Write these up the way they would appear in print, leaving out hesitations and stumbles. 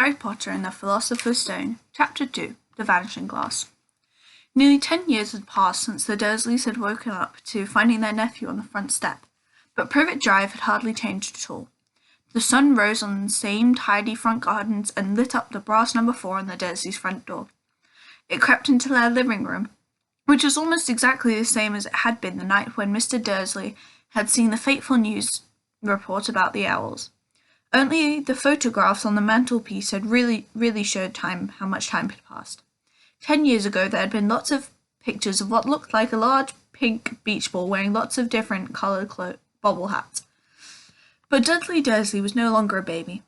Harry Potter and the Philosopher's Stone, Chapter 2, The Vanishing Glass. Nearly 10 years had passed since the Dursleys had woken up to finding their nephew on the front step, but Privet Drive had hardly changed at all. The sun rose on the same tidy front gardens and lit up the brass number 4 on the Dursleys' front door. It crept into their living room, which was almost exactly the same as it had been the night when Mr. Dursley had seen the fateful news report about the owls. Only the photographs on the mantelpiece had really showed how much time had passed. 10 years ago there had been lots of pictures of what looked like a large pink beach ball wearing lots of different coloured bobble hats. But Dudley Dursley was no longer a baby.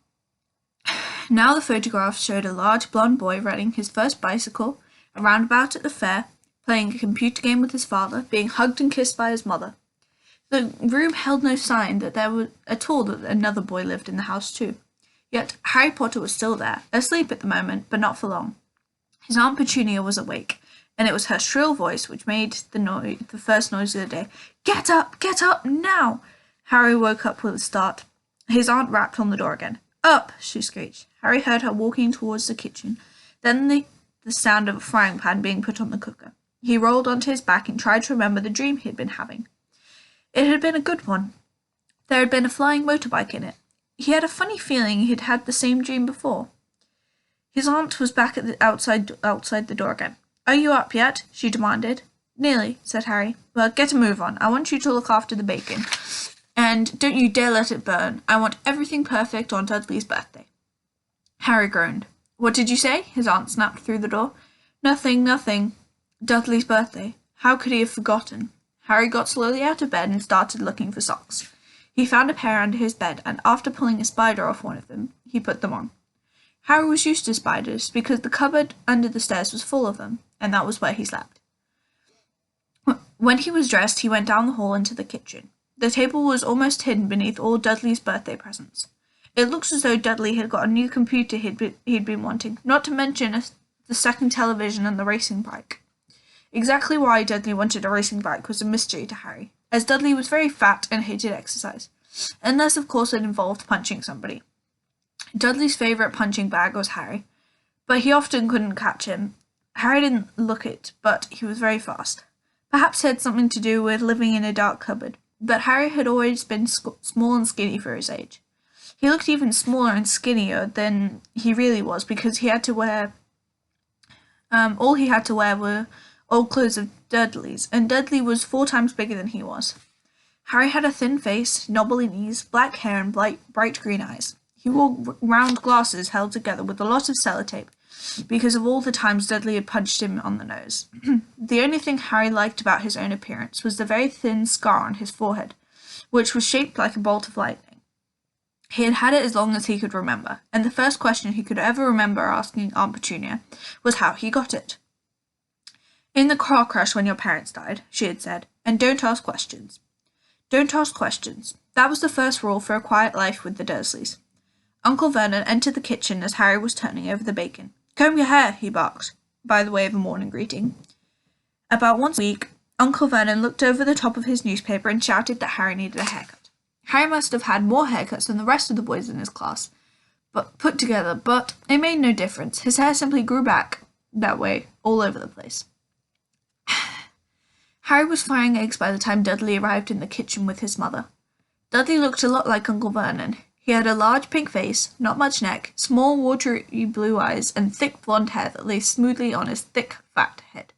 Now the photographs showed a large blonde boy riding his first bicycle, a roundabout at the fair, playing a computer game with his father, being hugged and kissed by his mother. The room held no sign that there was at all that another boy lived in the house too. Yet Harry Potter was still there, asleep at the moment, but not for long. His Aunt Petunia was awake, and it was her shrill voice which made the first noise of the day. Get up, now! Harry woke up with a start. His aunt rapped on the door again. Up, she screeched. Harry heard her walking towards the kitchen, then the sound of a frying pan being put on the cooker. He rolled onto his back and tried to remember the dream he had been having. It had been a good one. There had been a flying motorbike in it. He had a funny feeling he'd had the same dream before. His aunt was back at outside the door again. Are you up yet? She demanded. Nearly, said Harry. Well, get a move on. I want you to look after the bacon. And don't you dare let it burn. I want everything perfect on Dudley's birthday. Harry groaned. What did you say? His aunt snapped through the door. Nothing. Dudley's birthday. How could he have forgotten? Harry got slowly out of bed and started looking for socks. He found a pair under his bed, and after pulling a spider off one of them, he put them on. Harry was used to spiders, because the cupboard under the stairs was full of them, and that was where he slept. When he was dressed, he went down the hall into the kitchen. The table was almost hidden beneath all Dudley's birthday presents. It looked as though Dudley had got a new computer he'd been wanting, not to mention the second television and the racing bike. Exactly why Dudley wanted a racing bike was a mystery to Harry, as Dudley was very fat and hated exercise, unless of course it involved punching somebody. Dudley's favourite punching bag was Harry, but he often couldn't catch him. Harry didn't look it, but he was very fast. Perhaps it had something to do with living in a dark cupboard, but Harry had always been small and skinny for his age. He looked even smaller and skinnier than he really was because he had to wear all he had to wear were old clothes of Dudley's, and Dudley was 4 times bigger than he was. Harry had a thin face, knobbly knees, black hair, and bright green eyes. He wore round glasses held together with a lot of sellotape, because of all the times Dudley had punched him on the nose. The only thing Harry liked about his own appearance was the very thin scar on his forehead, which was shaped like a bolt of lightning. He had had it as long as he could remember, and the first question he could ever remember asking Aunt Petunia was how he got it. In the car crash when your parents died, she had said, and don't ask questions. Don't ask questions. That was the first rule for a quiet life with the Dursleys. Uncle Vernon entered the kitchen as Harry was turning over the bacon. Comb your hair, he barked, by the way of a morning greeting. About once a week, Uncle Vernon looked over the top of his newspaper and shouted that Harry needed a haircut. Harry must have had more haircuts than the rest of the boys in his class, but it made no difference. His hair simply grew back that way, all over the place. Harry was frying eggs by the time Dudley arrived in the kitchen with his mother. Dudley looked a lot like Uncle Vernon. He had a large pink face, not much neck, small watery blue eyes, and thick blonde hair that lay smoothly on his thick, fat head.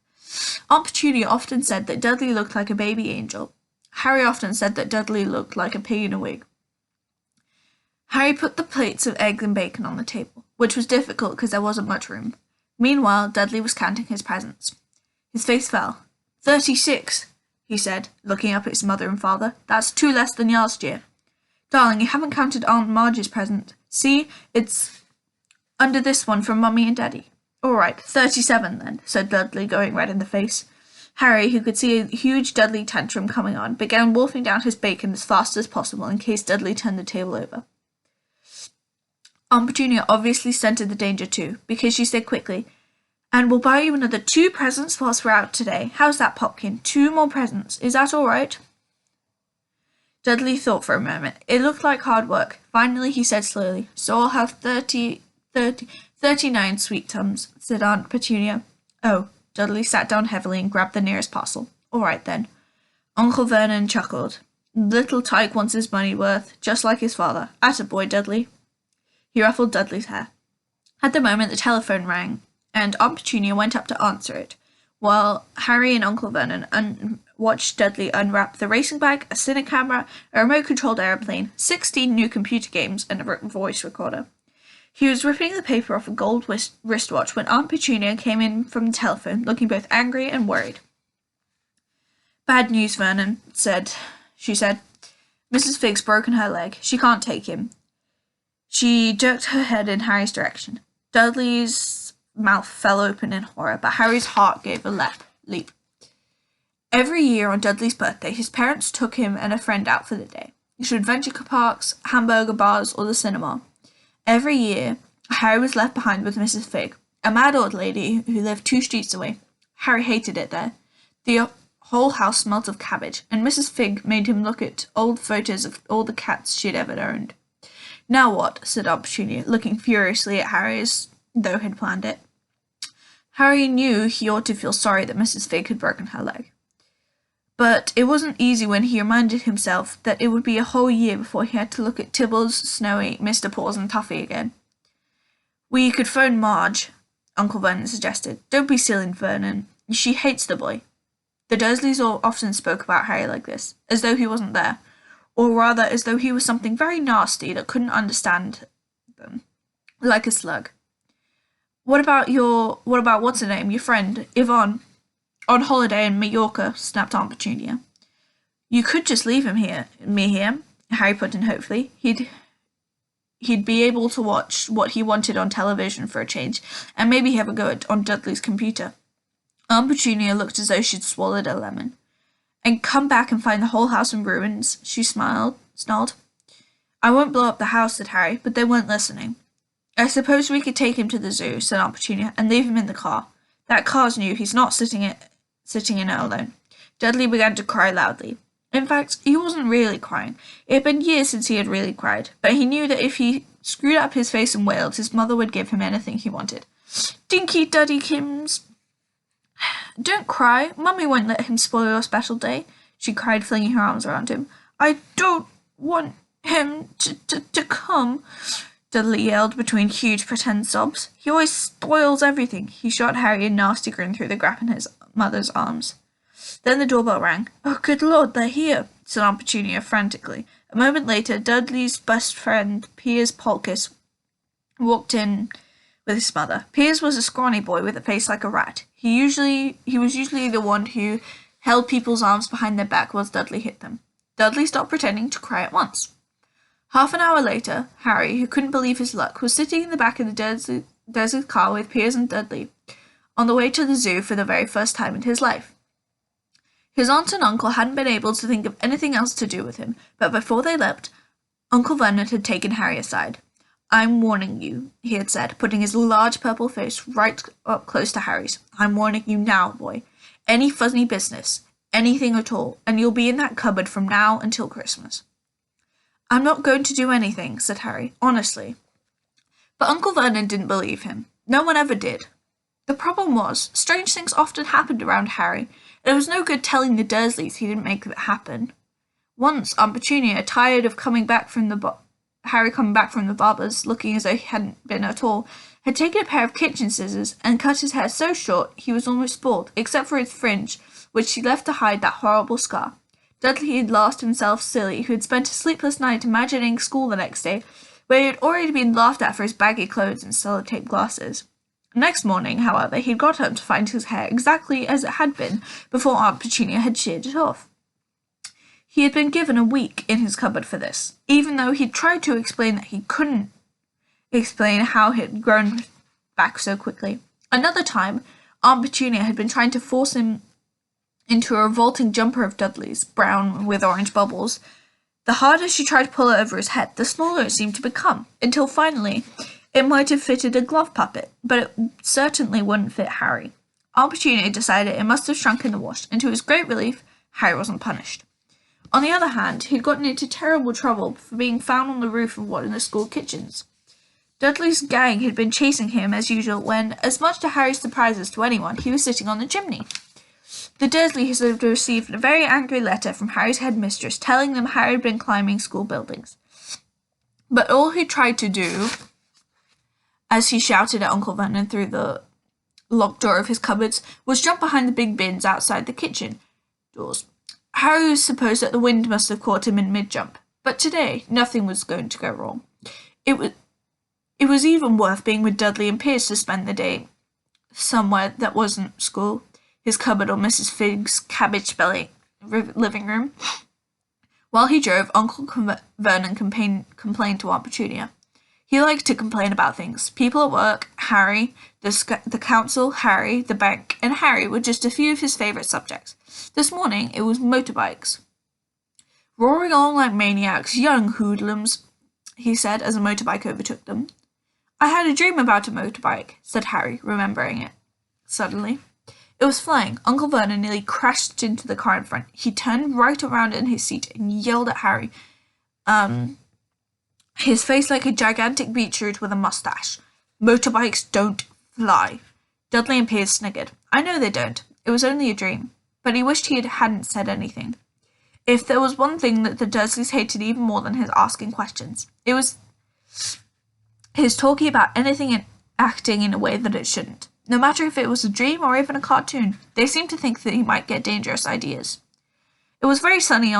Aunt Petunia often said that Dudley looked like a baby angel. Harry often said that Dudley looked like a pig in a wig. Harry put the plates of eggs and bacon on the table, which was difficult because there wasn't much room. Meanwhile, Dudley was counting his presents. His face fell. 36, he said, looking up at his mother and father. That's 2 less than last year. Darling, you haven't counted Aunt Marge's present. See, it's under this one from Mummy and Daddy. All right, 37 then, said Dudley, going red in the face. Harry, who could see a huge Dudley tantrum coming on, began wolfing down his bacon as fast as possible in case Dudley turned the table over. Aunt Petunia obviously scented the danger too, because she said quickly, And we'll buy you another 2 presents whilst we're out today. How's that, Popkin? 2 more presents. Is that all right? Dudley thought for a moment. It looked like hard work. Finally, he said slowly, So I'll have 30 39 sweet tums, said Aunt Petunia. Oh, Dudley sat down heavily and grabbed the nearest parcel. All right, then. Uncle Vernon chuckled. Little Tyke wants his money worth, just like his father. Attaboy, Dudley. He ruffled Dudley's hair. At the moment, the telephone rang, and Aunt Petunia went up to answer it, while Harry and Uncle Vernon watched Dudley unwrap the racing bag, a cine camera, a remote-controlled aeroplane, 16 new computer games, and a voice recorder. He was ripping the paper off a gold wristwatch when Aunt Petunia came in from the telephone, looking both angry and worried. Bad news, Vernon, she said. Mrs. Figg's broken her leg. She can't take him. She jerked her head in Harry's direction. Dudley's mouth fell open in horror, but Harry's heart gave a leap. Every year on Dudley's birthday, his parents took him and a friend out for the day, to adventure parks, hamburger bars, or the cinema. Every year, Harry was left behind with Mrs. Figg, a mad old lady who lived 2 streets away. Harry hated it there. The whole house smelt of cabbage, and Mrs. Figg made him look at old photos of all the cats she'd ever owned. Now what? Said Aunt Petunia, looking furiously at Harry as though he'd planned it. Harry knew he ought to feel sorry that Mrs. Figg had broken her leg. But it wasn't easy when he reminded himself that it would be a whole year before he had to look at Tibbles, Snowy, Mr. Paws, and Tuffy again. We could phone Marge, Uncle Vernon suggested. Don't be silly, Vernon. She hates the boy. The Dursleys often spoke about Harry like this, as though he wasn't there, or rather as though he was something very nasty that couldn't understand them, like a slug. What about what's-her-name, your friend, Yvonne? On holiday in Mallorca, snapped Aunt Petunia. You could just leave me here, Harry put in hopefully. He'd be able to watch what he wanted on television for a change, and maybe have a go on Dudley's computer. Aunt Petunia looked as though she'd swallowed a lemon. And come back and find the whole house in ruins, she snarled. I won't blow up the house, said Harry, but they weren't listening. I suppose we could take him to the zoo, said Aunt Petunia, and leave him in the car. That car's new, he's not sitting in it alone. Dudley began to cry loudly. In fact, he wasn't really crying. It had been years since he had really cried, but he knew that if he screwed up his face and wailed, his mother would give him anything he wanted. Dinky Duddykins! Don't cry. Mummy won't let him spoil your special day, she cried, flinging her arms around him. I don't want him to come, Dudley yelled between huge pretend sobs. He always spoils everything. He shot Harry a nasty grin through the gap in his mother's arms. Then the doorbell rang. Oh, good Lord, they're here, said Aunt Petunia frantically. A moment later, Dudley's best friend, Piers Polkiss, walked in with his mother. Piers was a scrawny boy with a face like a rat. He was usually the one who held people's arms behind their back whilst Dudley hit them. Dudley stopped pretending to cry at once. Half an hour later, Harry, who couldn't believe his luck, was sitting in the back of the Dursley car with Piers and Dudley, on the way to the zoo for the very first time in his life. His aunt and uncle hadn't been able to think of anything else to do with him, but before they left, Uncle Vernon had taken Harry aside. I'm warning you, he had said, putting his large purple face right up close to Harry's. I'm warning you now, boy. Any fuzzy business, anything at all, and you'll be in that cupboard from now until Christmas. I'm not going to do anything, said Harry, honestly. But Uncle Vernon didn't believe him. No one ever did. The problem was, strange things often happened around Harry, and it was no good telling the Dursleys he didn't make it happen. Once, Aunt Petunia, tired of Harry coming back from the barber's, looking as though he hadn't been at all, had taken a pair of kitchen scissors and cut his hair so short he was almost bald, except for his fringe, which she left to hide that horrible scar. Dudley had laughed himself silly, who had spent a sleepless night imagining school the next day, where he had already been laughed at for his baggy clothes and sellotape glasses. Next morning, however, he got home to find his hair exactly as it had been before Aunt Petunia had sheared it off. He had been given a week in his cupboard for this, even though he'd tried to explain that he couldn't explain how it had grown back so quickly. Another time, Aunt Petunia had been trying to force him into a revolting jumper of Dudley's, brown with orange bubbles. The harder she tried to pull it over his head, the smaller it seemed to become, until finally it might have fitted a glove puppet, but it certainly wouldn't fit Harry. Aunt Petunia decided it must have shrunk in the wash, and to his great relief, Harry wasn't punished. On the other hand, he'd gotten into terrible trouble for being found on the roof of one of the school kitchens. Dudley's gang had been chasing him as usual when, as much to Harry's surprise as to anyone, he was sitting on the chimney. The Dursleys had received a very angry letter from Harry's headmistress telling them Harry had been climbing school buildings. But all he tried to do, as he shouted at Uncle Vernon through the locked door of his cupboards, was jump behind the big bins outside the kitchen doors. Harry supposed that the wind must have caught him in mid-jump, but today nothing was going to go wrong. It was even worth being with Dudley and Pierce to spend the day somewhere that wasn't school, his cupboard or Mrs. Figg's cabbage-belly living room. While he drove, Uncle Vernon complained to Aunt Petunia. He liked to complain about things. People at work, Harry, the council, Harry, the bank, and Harry were just a few of his favourite subjects. This morning it was motorbikes. Roaring along like maniacs, young hoodlums, he said as a motorbike overtook them. I had a dream about a motorbike, said Harry, remembering it. Suddenly, it was flying. Uncle Vernon nearly crashed into the car in front. He turned right around in his seat and yelled at Harry, his face like a gigantic beetroot with a mustache. Motorbikes don't fly. Dudley and Pierce sniggered. I know they don't. It was only a dream. But he wished he hadn't said anything. If there was one thing that the Dursleys hated even more than his asking questions, it was his talking about anything and acting in a way that it shouldn't. No matter if it was a dream or even a cartoon, they seemed to think that he might get dangerous ideas. It was a very sunny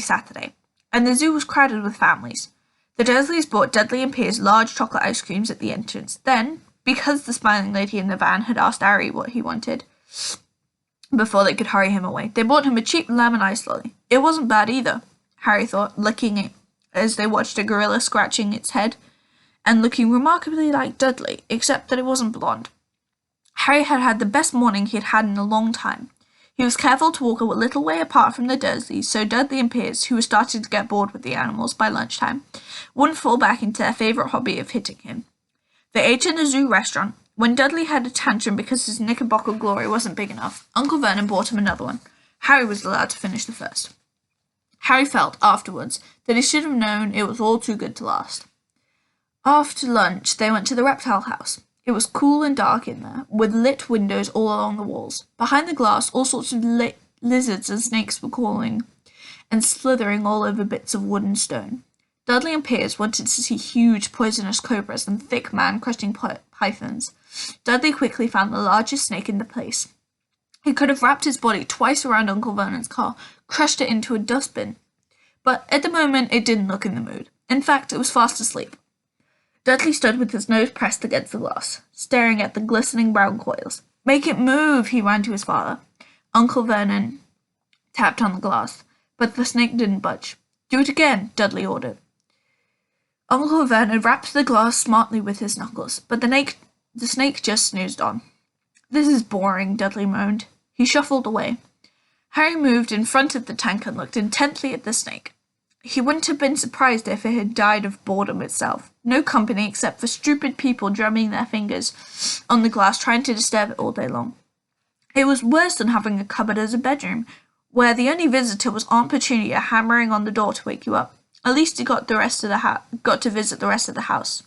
Saturday, and the zoo was crowded with families. The Dursleys bought Dudley and Pierce large chocolate ice creams at the entrance. Then, because the smiling lady in the van had asked Harry what he wanted before they could hurry him away, they bought him a cheap lemon ice lolly. It wasn't bad either, Harry thought, licking it as they watched a gorilla scratching its head and looking remarkably like Dudley, except that it wasn't blonde. Harry had had the best morning he had had in a long time. He was careful to walk a little way apart from the Dursleys, so Dudley and Pierce, who were starting to get bored with the animals by lunchtime, wouldn't fall back into their favourite hobby of hitting him. They ate in the zoo restaurant. When Dudley had a tantrum because his knickerbocker glory wasn't big enough, Uncle Vernon bought him another one. Harry was allowed to finish the first. Harry felt, afterwards, that he should have known it was all too good to last. After lunch, they went to the reptile house. It was cool and dark in there, with lit windows all along the walls. Behind the glass, all sorts of lizards and snakes were crawling and slithering all over bits of wood and stone. Dudley and Pierce wanted to see huge poisonous cobras and thick man-crushing pythons. Dudley quickly found the largest snake in the place. He could have wrapped his body twice around Uncle Vernon's car, crushed it into a dustbin. But at the moment, it didn't look in the mood. In fact, it was fast asleep. Dudley stood with his nose pressed against the glass, staring at the glistening brown coils. "Make it move," he ran to his father. Uncle Vernon tapped on the glass, but the snake didn't budge. "Do it again," Dudley ordered. Uncle Vernon rapped the glass smartly with his knuckles, but the snake just snoozed on. "This is boring," Dudley moaned. He shuffled away. Harry moved in front of the tank and looked intently at the snake. He wouldn't have been surprised if it had died of boredom itself. No company except for stupid people drumming their fingers on the glass trying to disturb it all day long. It was worse than having a cupboard as a bedroom, where the only visitor was Aunt Petunia hammering on the door to wake you up. At least he got to visit the rest of the house.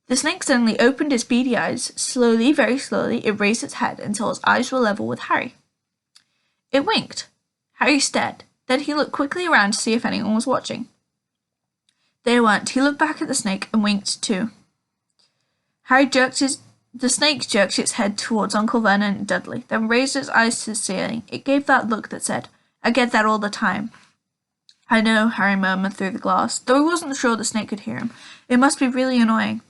The snake suddenly opened its beady eyes. Slowly, very slowly, it raised its head until its eyes were level with Harry. It winked. Harry stared. Then he looked quickly around to see if anyone was watching. They weren't. He looked back at the snake and winked too. The snake jerked its head towards Uncle Vernon and Dudley, then raised its eyes to the ceiling. It gave that look that said, "I get that all the time." "I know," Harry murmured through the glass, though he wasn't sure the snake could hear him. "It must be really annoying."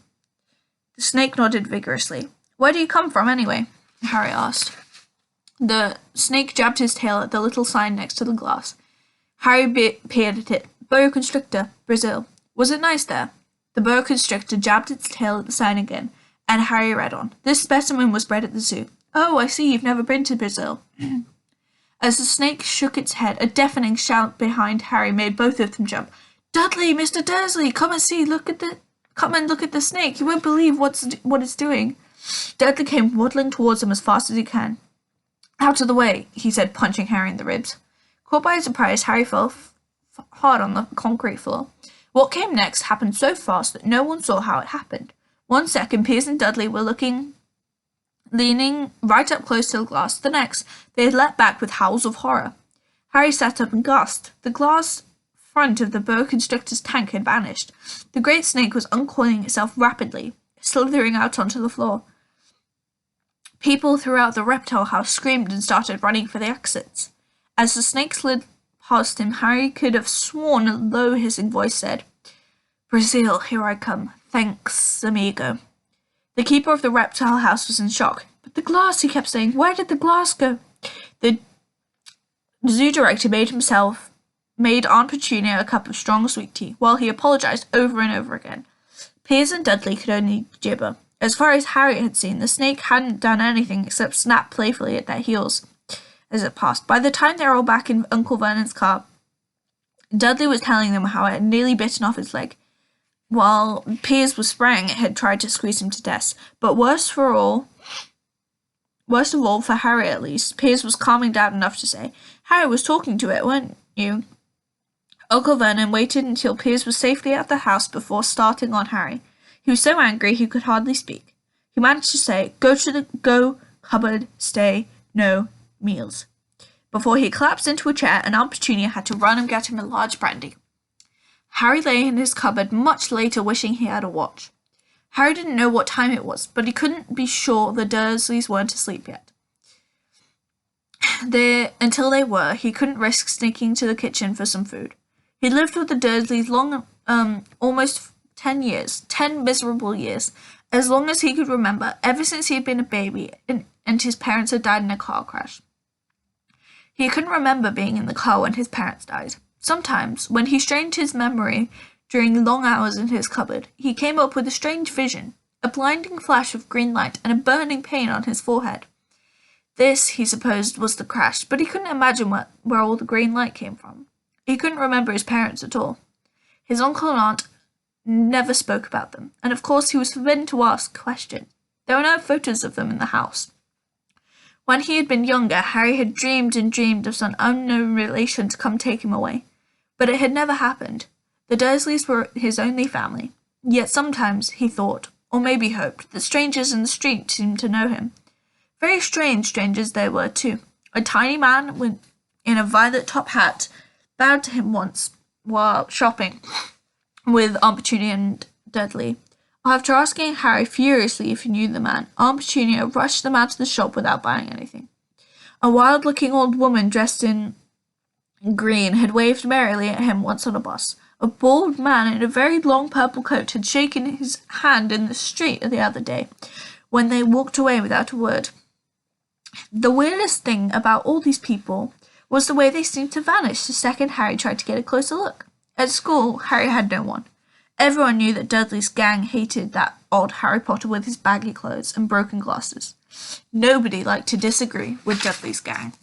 The snake nodded vigorously. "Where do you come from, anyway?" Harry asked. The snake jabbed his tail at the little sign next to the glass. Harry peered at it. "Boa constrictor, Brazil. Was it nice there?" The boa constrictor jabbed its tail at the sign again, and Harry read on. "This specimen was bred at the zoo." "Oh, I see you've never been to Brazil." As the snake shook its head, a deafening shout behind Harry made both of them jump. "Dudley, Mr. Dursley, come and see! Come and look at the snake! You won't believe what it's doing!" Dudley came waddling towards them as fast as he can. "Out of the way," he said, punching Harry in the ribs. Caught by surprise, Harry fell hard on the concrete floor. What came next happened so fast that no one saw how it happened. 1 second, Piers and Dudley were leaning right up close to the glass. The next, they had leapt back with howls of horror. Harry sat up and gasped. The glass front of the boa constrictor's tank had vanished. The great snake was uncoiling itself rapidly, slithering out onto the floor. People throughout the reptile house screamed and started running for the exits. As the snake slid past him, Harry could have sworn a low hissing voice said, "Brazil, here I come. Thanks, amigo." The keeper of the reptile house was in shock. "But the glass," he kept saying. "Where did the glass go?" The zoo director made Aunt Petunia a cup of strong sweet tea, while he apologized over and over again. Piers and Dudley could only gibber. As far as Harry had seen, the snake hadn't done anything except snap playfully at their heels as it passed. By the time they were all back in Uncle Vernon's car, Dudley was telling them how it had nearly bitten off his leg, while Piers was spraying it had tried to squeeze him to death. But worst of all, for Harry at least, Piers was calming down enough to say, "Harry was talking to it, weren't you?" Uncle Vernon waited until Piers was safely out of the house before starting on Harry. He was so angry he could hardly speak. He managed to say, Go cupboard, stay, no meals," before he collapsed into a chair and Aunt Petunia had to run and get him a large brandy. Harry lay in his cupboard much later wishing he had a watch. Harry didn't know what time it was, but he couldn't be sure the Dursleys weren't asleep yet. Until they were, he couldn't risk sneaking to the kitchen for some food. He'd lived with the Dursleys almost 10 years, 10 miserable years, as long as he could remember, ever since he had been a baby and his parents had died in a car crash. He couldn't remember being in the car when his parents died. Sometimes, when he strained his memory during long hours in his cupboard, he came up with a strange vision, a blinding flash of green light and a burning pain on his forehead. This, he supposed, was the crash, but he couldn't imagine where all the green light came from. He couldn't remember his parents at all. His uncle and aunt never spoke about them, and of course he was forbidden to ask questions. There were no photos of them in the house. When he had been younger, Harry had dreamed and dreamed of some unknown relation to come take him away. But it had never happened. The Dursleys were his only family. Yet sometimes he thought, or maybe hoped, that strangers in the street seemed to know him. Very strange strangers they were, too. A tiny man in a violet top hat bowed to him once while shopping with Aunt Petunia and Dudley. After asking Harry furiously if he knew the man, Aunt Petunia rushed them out of the shop without buying anything. A wild-looking old woman dressed in green had waved merrily at him once on a bus. A bald man in a very long purple coat had shaken his hand in the street the other day, when they walked away without a word. The weirdest thing about all these people was the way they seemed to vanish the second Harry tried to get a closer look. At school, Harry had no one. Everyone knew that Dudley's gang hated that odd Harry Potter with his baggy clothes and broken glasses. Nobody liked to disagree with Dudley's gang.